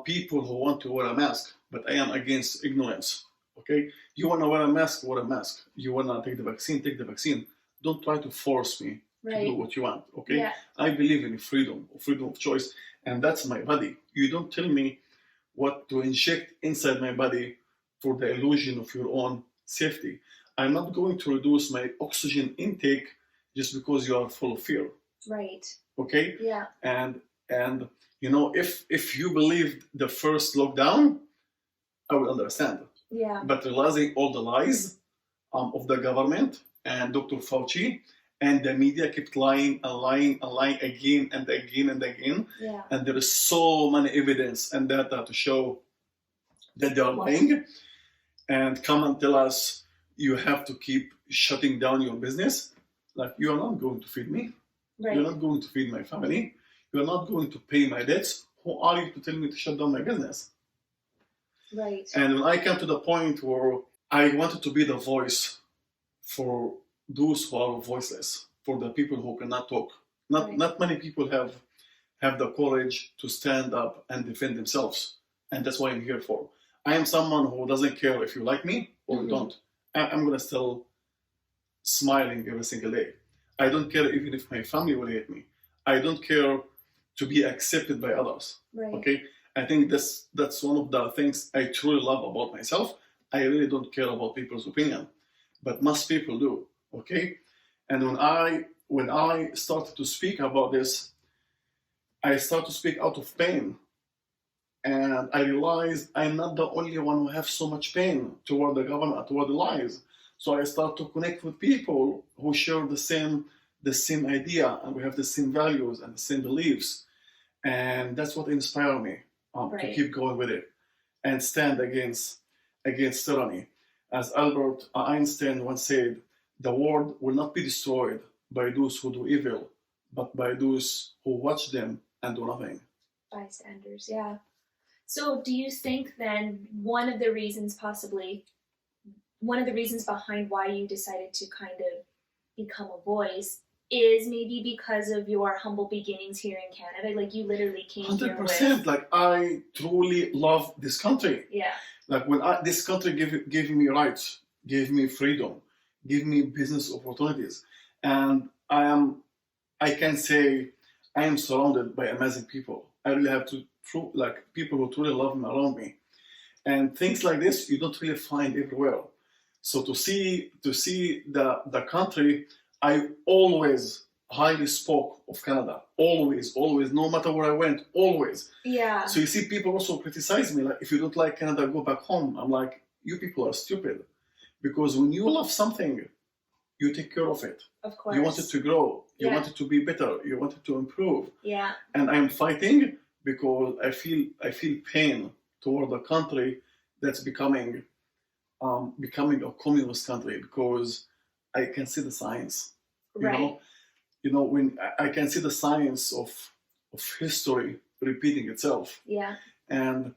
people who want to wear a mask, but I am against ignorance. Okay? You want to wear a mask, wear a mask. You want to take the vaccine, take the vaccine. Don't try to force me to do what you want. Okay? Yeah. I believe in freedom of choice, and that's my body. You don't tell me what to inject inside my body for the illusion of your own safety. I'm not going to reduce my oxygen intake just because you are full of fear. Right. Okay? Yeah. And you know, if you believed the first lockdown, I would understand. Yeah. But realizing all the lies of the government and Dr. Fauci and the media kept lying and lying and lying again and again and again. Yeah. And there is so many evidence and data to show that they are lying, and come and tell us you have to keep shutting down your business. Like, you are not going to feed me. Right. You're not going to feed my family. You're not going to pay my debts. Who are you to tell me to shut down my business? Right. And when I came to the point where I wanted to be the voice for those who are voiceless, for the people who cannot talk. Not many people have the courage to stand up and defend themselves. And that's what I'm here for. I am someone who doesn't care if you like me or you don't. I'm going to still smiling every single day. I don't care even if my family will hate me. I don't care to be accepted by others. Right. Okay? I think that's one of the things I truly love about myself. I really don't care about people's opinion, but most people do. Okay? And when I started to speak about this, I started to speak out of pain. And I realized I'm not the only one who has so much pain toward the government, toward the lies. So I start to connect with people who share the same idea, and we have the same values and the same beliefs. And that's what inspired me to keep going with it and stand against tyranny. As Albert Einstein once said, the world will not be destroyed by those who do evil, but by those who watch them and do nothing. Bystanders, yeah. So do you think then one of the reasons behind why you decided to kind of become a voice is maybe because of your humble beginnings here in Canada? Like, you literally came 100%. here with... Like, I truly love this country. Yeah. Like, when this country gave me rights, gave me freedom, gave me business opportunities, and I am I can say I am surrounded by amazing people. I really have to like people who truly love me around me, and things like this you don't really find everywhere. So to see the country, I always highly spoke of Canada. Always, no matter where I went, always. Yeah. So you see, people also criticize me like, if you don't like Canada, go back home. I'm like, you people are stupid, because when you love something, you take care of it. Of course. You want it to grow. You Yeah. want it to be better. You want it to improve. Yeah. And I'm fighting because I feel pain toward a country that's becoming a communist country, because I can see the signs. Right. When I can see the signs of history repeating itself. Yeah. And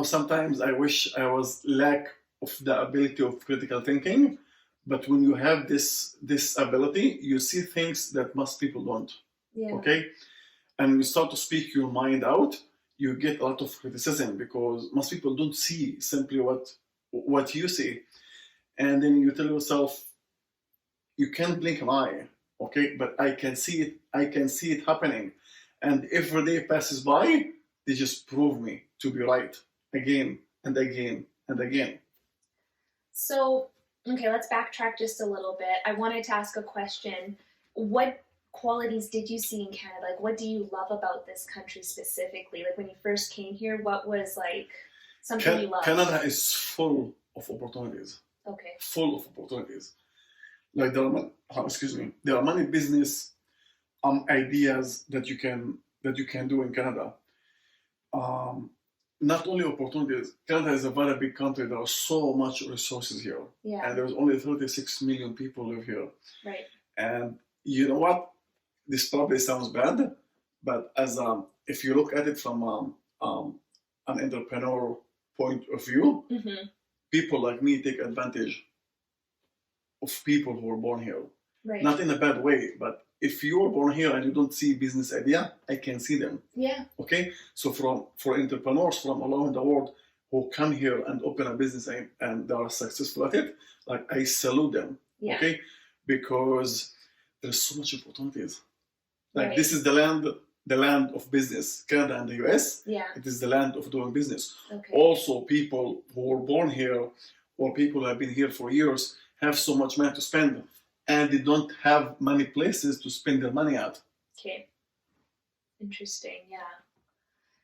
sometimes I wish I was lack of the ability of critical thinking, but when you have this ability, you see things that most people don't. Yeah. Okay, and you start to speak your mind out, you get a lot of criticism, because most people don't see simply what you see, and then you tell yourself, you can't blink an eye. Okay, but I can see it. I can see it happening, and every day passes by, they just prove me to be right again and again and again. So, okay, let's backtrack just a little bit. I wanted to ask a question. What qualities did you see in Canada? Like, what do you love about this country specifically? Like, when you first came here, what was like something you loved? Canada is full of opportunities. Okay. Full of opportunities. Like there are many business ideas that you can do in Canada. Not only opportunities. Canada is a very big country. There are so much resources here, Yeah. and there's only 36 million people live here. Right. And you know what? This probably sounds bad, but if you look at it from an entrepreneur point of view, Mm-hmm. people like me take advantage of people who are born here. Right. Not in a bad way, but if you are born here and you don't see business idea, I can see them. Yeah. Okay, so for entrepreneurs from all over the world who come here and open a business and they are successful at it, like I salute them. Yeah. Okay, because there's so much opportunities. Like Right. this is the land of business. Canada and the US, Yeah. it is the land of doing business. Okay. Also, people who were born here or people who have been here for years have so much money to spend, and they don't have many places to spend their money at. Okay. Interesting. Yeah.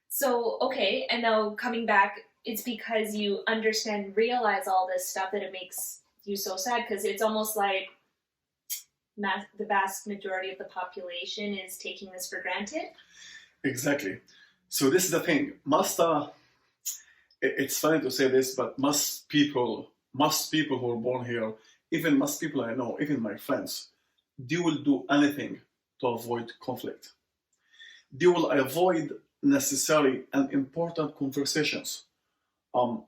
So, okay, and now coming back, it's because you understand and realize all this stuff that it makes you so sad, because it's almost like the vast majority of the population is taking this for granted. Exactly. So this is the thing. It's funny to say this, but most people who are born here, even most people I know, even my friends, they will do anything to avoid conflict. They will avoid necessary and important conversations, for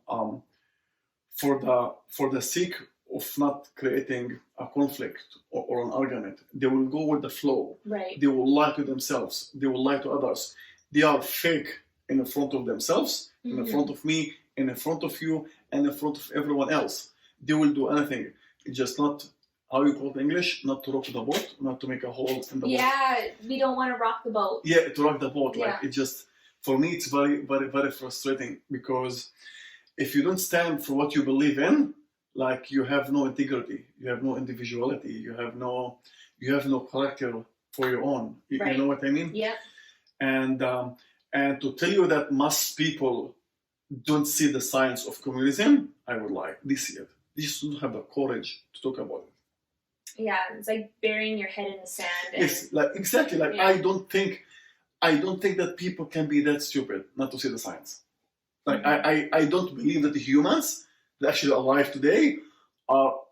the sake of not creating a conflict or an argument. They will go with the flow. Right. They will lie to themselves. They will lie to others. They are fake in front of themselves, in front of me, in front of you, and in front of everyone else. They will do anything. It's just not, how you call it in English, not to rock the boat, not to make a hole in the boat. Yeah, we don't want to rock the boat. Yeah, to rock the boat. Yeah. Like, it just, for me, it's very, very, very frustrating, because if you don't stand for what you believe in, like, you have no integrity, you have no individuality, you have no character for your own. Right. You know what I mean? Yeah. And to tell you that most people don't see the signs of communism, I would lie. They see it. They just don't have the courage to talk about it. Yeah, it's like burying your head in the sand. And, Yes, like exactly. Like, Yeah. I don't think that people can be that stupid not to see the signs. Like, I don't believe that the humans that actually alive today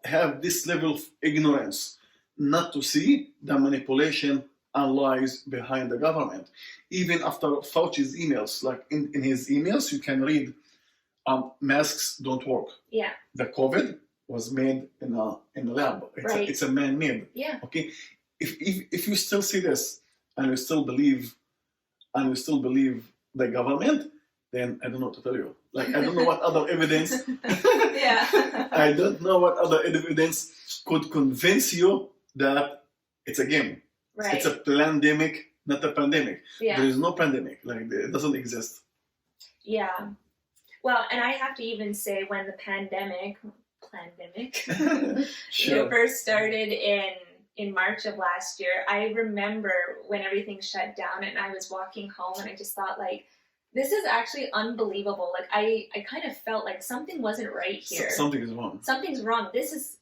have this level of ignorance not to see the manipulation and lies behind the government. Even after Fauci's emails, like in his emails, you can read, masks don't work. Yeah. The COVID was made in a lab. Right. It's a man-made. Yeah. Okay. If you still see this and you still believe the government, then I don't know what to tell you. Like, I don't know what other evidence. Yeah. I don't know what other evidence could convince you that it's a game. Right. It's a pandemic, not a pandemic. Yeah. There is no pandemic. Like, it doesn't exist. Yeah. Well, and I have to even say when the pandemic Sure. first started in March of last year, I remember when everything shut down and I was walking home and I just thought, like, this is actually unbelievable. Like, I kind of felt like something wasn't right here. Something is wrong. Something's wrong. This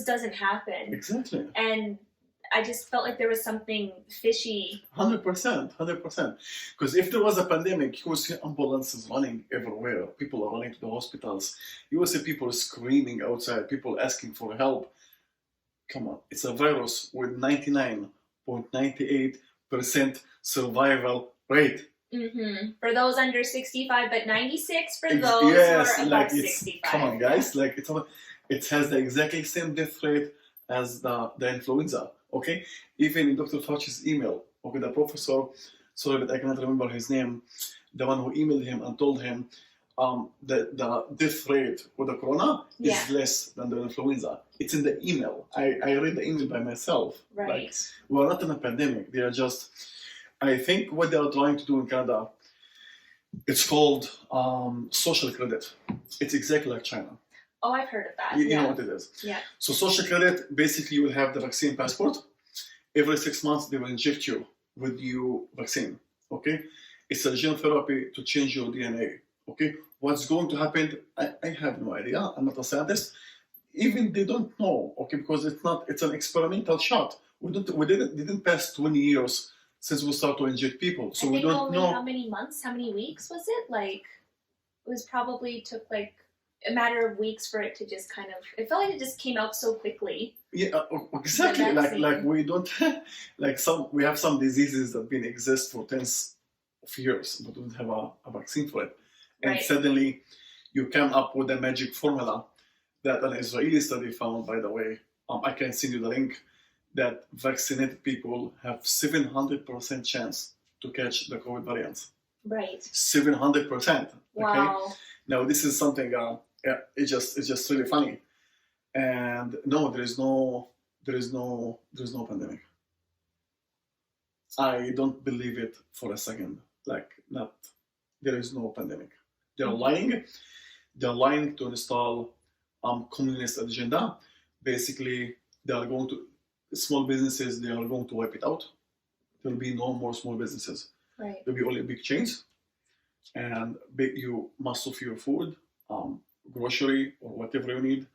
doesn't happen. Exactly. And I just felt like there was something fishy. 100%. Because if there was a pandemic, you would see ambulances running everywhere. People are running to the hospitals. You will see people screaming outside, people asking for help. Come on, it's a virus with 99.98% survival rate. Mm-hmm. For those under 65, but 96 for those who are above 65. Come on, guys, like it has the exactly same death rate as the influenza. Okay, even in Dr. Fauci's email, okay, the professor, sorry, but I cannot remember his name, the one who emailed him and told him the death rate with the corona is less than the influenza. It's in the email. I read the email by myself. Right. Like, we're not in a pandemic. They are just, I think what they are trying to do in Canada, it's called social credit. It's exactly like China. Oh, I've heard of that. You know what it is. Yeah. So social credit, basically you will have the vaccine passport. Every 6 months they will inject you with new vaccine. Okay? It's a gene therapy to change your DNA. Okay? What's going to happen? I have no idea. I'm not a scientist. Even they don't know. Okay, because it's an experimental shot. We didn't pass 20 years since we started to inject people. So we don't know how many months, how many weeks was it? Like, it was probably took like a matter of weeks for it to just kind of, it felt like it just came out so quickly. Yeah, exactly. Like we don't we have some diseases that been exist for tens of years, but we don't have a vaccine for it. And suddenly you come up with a magic formula that an Israeli study found, by the way. I can send you the link, that vaccinated people have 700% chance to catch the COVID variant. Right. 700%. Wow. Okay? Now this is something it's just really funny. And no, there is no pandemic. I don't believe it for a second. There is no pandemic. They're lying. They're lying to install communist agenda. Basically, they are going to small businesses. They are going to wipe it out. There will be no more small businesses. Right. There will be only big chains, and most of your food, grocery or whatever you need,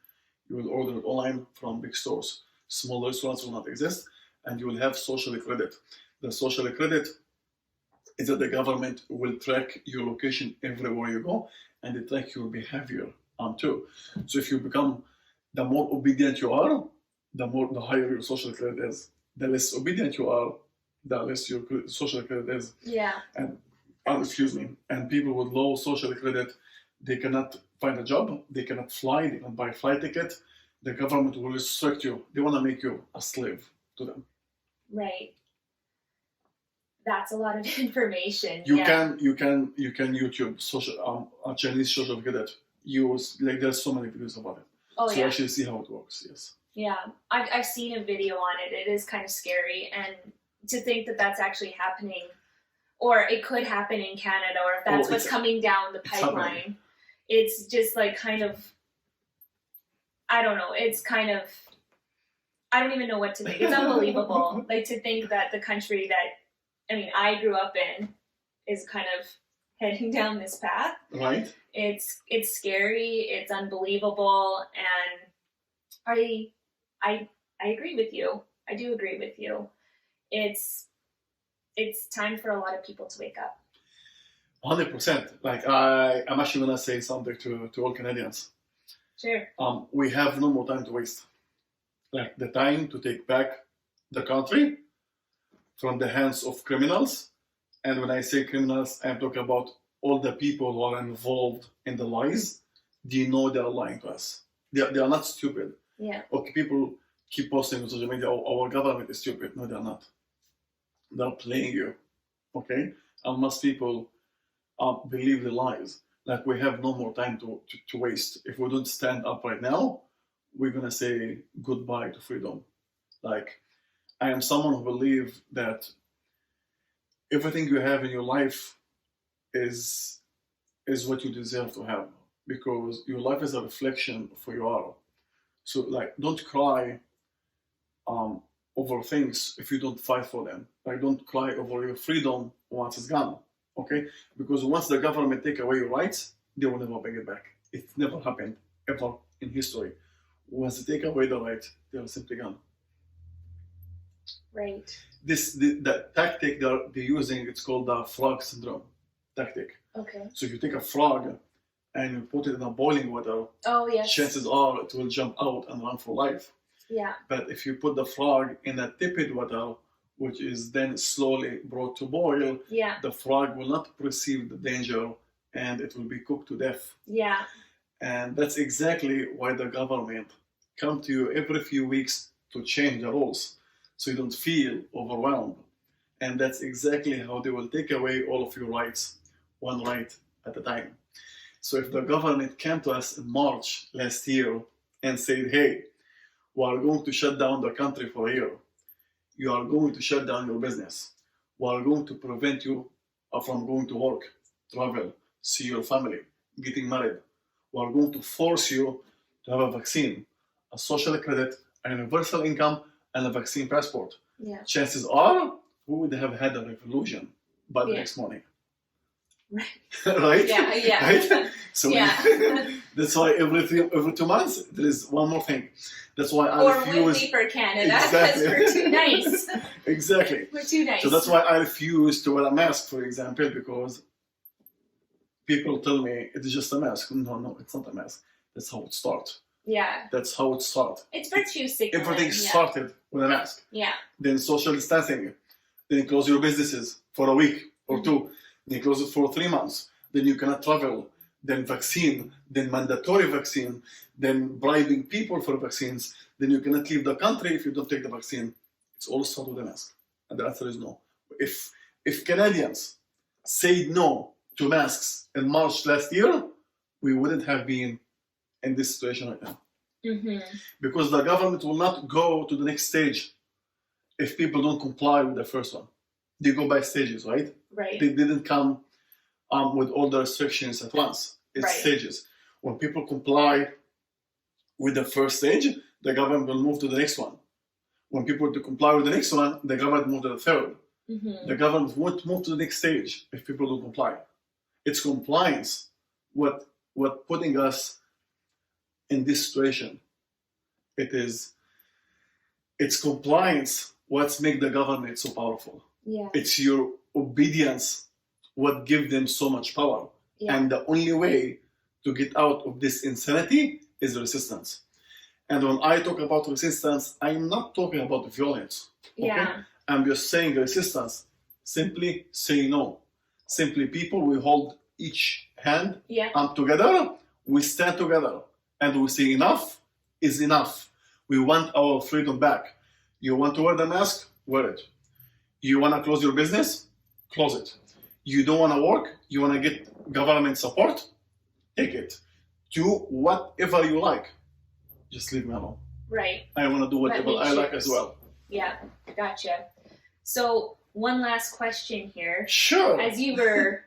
you will order it online from big stores. Small restaurants will not exist, and you will have social credit. The social credit is that the government will track your location everywhere you go, and they track your behavior too. So if you become, the more obedient you are, the higher your social credit is. The less obedient you are, the less your social credit is. Yeah. And and people with low social credit, they cannot find a job, they cannot fly, they cannot buy a flight ticket. The government will restrict you. They want to make you a slave to them. Right. That's a lot of information. You can YouTube social Chinese social credit. There's so many videos about it. Oh, so actually see how it works. Yes. Yeah, I've seen a video on it. It is kind of scary, and to think that that's actually happening, or it could happen in Canada, or if that's what's coming down the pipeline, it's just like kind of, I don't know. It's kind of, I don't even know what to think. It's unbelievable. Like, to think that the country that, I grew up in is kind of heading down this path. Right. It's scary. It's unbelievable, and I agree with you. I do agree with you. It's time for a lot of people to wake up. 100%. I'm actually gonna say something to all Canadians. Sure. We have no more time to waste. Like, the time to take back the country from the hands of criminals. And when I say criminals, I'm talking about all the people who are involved in the lies. Do you know they are lying to us? They are not stupid. Yeah. Okay, people keep posting on social media, our government is stupid. No, they're not. They're playing you. Okay? And most people believe the lies. Like, we have no more time to waste. If we don't stand up right now, we're going to say goodbye to freedom. Like, I am someone who believes that everything you have in your life is what you deserve to have, because your life is a reflection of who you are. So like, don't cry over things if you don't fight for them. Like, don't cry over your freedom once it's gone. Okay, because once the government take away your rights, they will never bring it back. It's never happened ever in history. Once they take away the right, they are simply gone. Right. The tactic they're using, it's called the frog syndrome tactic. Okay. So if you take a frog and you put it in a boiling water, oh yes, chances are it will jump out and run for life. Yeah. But if you put the frog in a tepid water, which is then slowly brought to boil, yeah, the frog will not perceive the danger and it will be cooked to death. Yeah. And that's exactly why the government come to you every few weeks to change the rules, so you don't feel overwhelmed. And that's exactly how they will take away all of your rights, one right at a time. So if the government came to us in March last year and said, hey, we are going to shut down the country for a year. You are going to shut down your business. We are going to prevent you from going to work, travel, see your family, getting married. We are going to force you to have a vaccine, a social credit, a universal income, and a vaccine passport. Yeah. Chances are we would have had a revolution by the next morning. Right. Right? Yeah, yeah. Right? So yeah. that's why every 2 months there is one more thing. That's why I or refuse. Or we for Canada, because we're too nice. Exactly. We're too nice. So that's why I refuse to wear a mask, for example, because people tell me it's just a mask. No, it's not a mask. That's how it starts. Yeah. That's how it starts. It's virtue signaling. Everything started with a mask. Yeah. Then social distancing. Then you close your businesses for a week or two. Then you close it for 3 months. Then you cannot travel. Then vaccine. Then mandatory vaccine. Then bribing people for vaccines. Then you cannot leave the country if you don't take the vaccine. It's all started with a mask. And the answer is no. If Canadians said no to masks in March last year, we wouldn't have been in this situation right now. Mm-hmm. Because the government will not go to the next stage if people don't comply with the first one. They go by stages, right? Right. They didn't come with all the restrictions at once. It's stages. When people comply with the first stage, the government will move to the next one. When people to comply with the next one, the government move to the third. Mm-hmm. The government won't move to the next stage if people don't comply. It's compliance what putting us in this situation. It's compliance what's make the government so powerful. Yeah. It's your obedience what give them so much power. Yeah. And the only way to get out of this insanity is resistance. And when I talk about resistance, I'm not talking about violence. Okay? Yeah. I'm just saying resistance. Simply say no. Simply people, we hold each hand together, we stand together, and we say enough is enough. We want our freedom back. You want to wear the mask? Wear it. You want to close your business? Close it. You don't want to work? You want to get government support? Take it. Do whatever you like. Just leave me alone. Right. I want to do whatever I like as well. Yeah, gotcha. So one last question here. Sure. As you were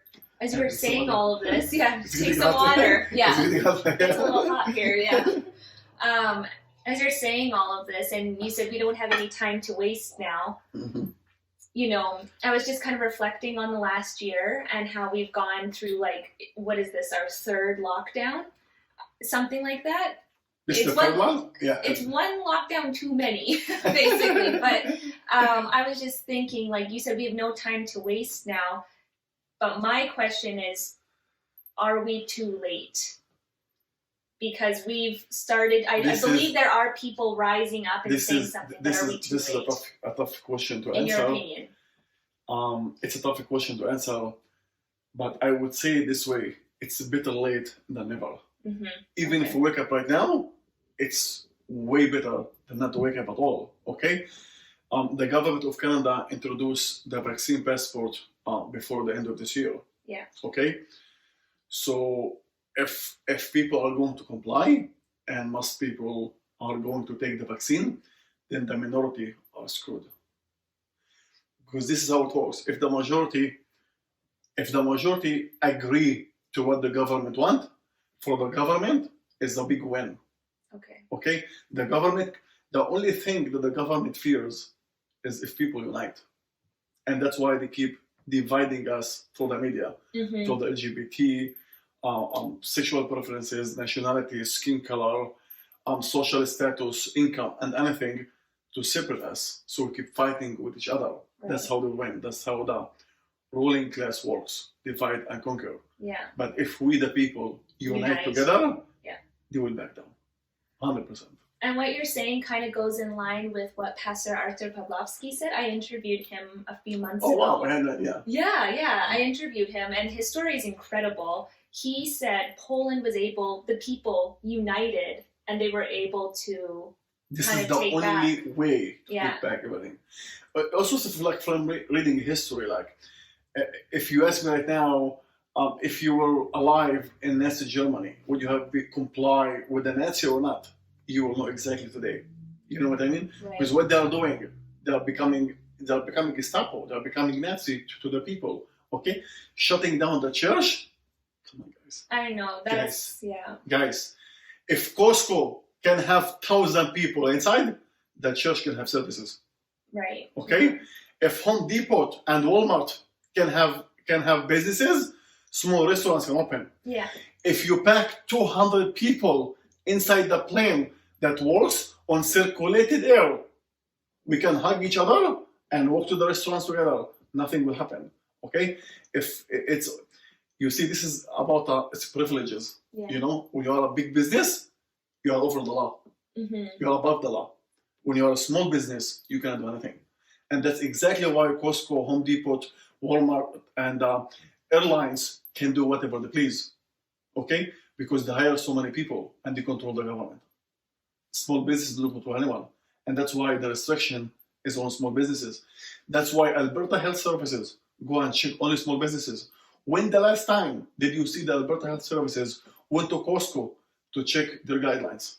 saying all of this, take some water. Yeah. It's a little hot here, yeah. As you're saying all of this, and you said we don't have any time to waste now, I was just kind of reflecting on the last year and how we've gone through, what is this, our third lockdown? Something like that. This is the third one? Yeah. It's one lockdown too many, basically. But I was just thinking, like you said, we have no time to waste now. But my question is, are we too late? Because we've started, I believe there are people rising up and saying something, but are we too late? This is a tough question to answer. In your opinion? It's a tough question to answer, but I would say it this way, it's better late than never. Mm-hmm. Even if we wake up right now, it's way better than not to wake up at all, okay? The government of Canada introduced the vaccine passport before the end of this year. Yeah. Okay? So if people are going to comply and most people are going to take the vaccine, then the minority are screwed. Because this is how it works. If the majority agree to what the government want, for the government is a big win. Okay? The only thing that the government fears is if people unite. And that's why they keep dividing us through the media, through the LGBT, sexual preferences, nationality, skin color, social status, income, and anything to separate us. So we keep fighting with each other. Right. That's how they win. That's how the ruling class works. Divide and conquer. Yeah. But if we, the people, unite together, they will back down. 100%. And what you're saying kind of goes in line with what Pastor Arthur Pawlowski said. I interviewed him a few months ago. Oh, wow. Yeah. I interviewed him, and his story is incredible. He said Poland was the people united, and they were able to This is the only way to take back everything. But also, like from reading history, like if you ask me right now, if you were alive in Nazi Germany, would you have comply with the Nazi or not? You will know exactly today. You know what I mean? Right. Because what they are doing, they are becoming Gestapo. They are becoming Nazi to the people. Okay, shutting down the church. Come on, guys. I know that's Guys, if Costco can have 1,000 people inside, the church can have services. Right. Okay, if Home Depot and Walmart can have businesses, small restaurants can open. Yeah. If you pack 200 people inside the plane that works on circulated air, we can hug each other and walk to the restaurants together. Nothing will happen. Okay? If it's, you see, this is about it's privileges. Yeah. You know, when you are a big business, you are over the law. You are above the law. When you are a small business, you cannot do anything. And that's exactly why Costco, Home Depot, Walmart, and airlines can do whatever they please. Okay? Because they hire so many people and they control the government. Small businesses don't control anyone. And that's why the restriction is on small businesses. That's why Alberta Health Services go and check only small businesses. When the last time did you see the Alberta Health Services went to Costco to check their guidelines?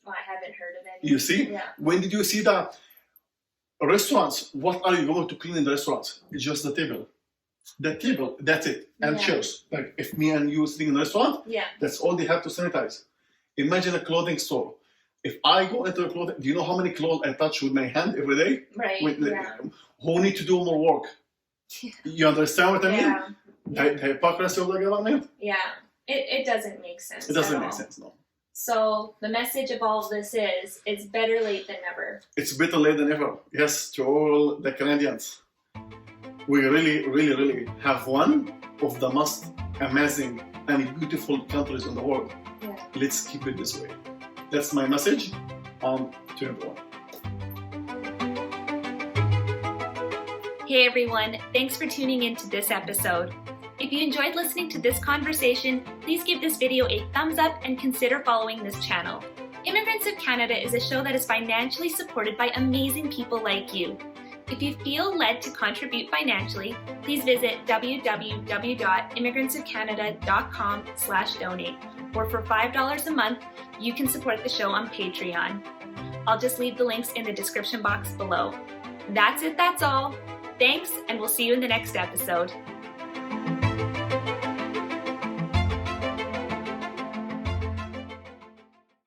Oh, I haven't heard of any. You see? Yeah. When did you see the restaurants? What are you going to clean in the restaurants? It's just the table. The table, that's it. And chairs. Like if me and you sitting in a restaurant, that's all they have to sanitize. Imagine a clothing store. If I go into a clothing, do you know how many clothes I touch with my hand every day? Right. Who need to do more work? You understand what I mean? The hypocrisy of the government? Yeah. It doesn't make sense. It doesn't make sense, no. So the message of all of this is, it's better late than never. It's better late than ever. Yes, to all the Canadians. We really, really, really have one of the most amazing and beautiful countries in the world. Yeah. Let's keep it this way. That's my message to everyone. Hey everyone, thanks for tuning in to this episode. If you enjoyed listening to this conversation, please give this video a thumbs up and consider following this channel. Immigrants of Canada is a show that is financially supported by amazing people like you. If you feel led to contribute financially, please visit www.immigrantofcanada.com/donate, or for $5 a month, you can support the show on Patreon. I'll just leave the links in the description box below. That's it, that's all. Thanks, and we'll see you in the next episode.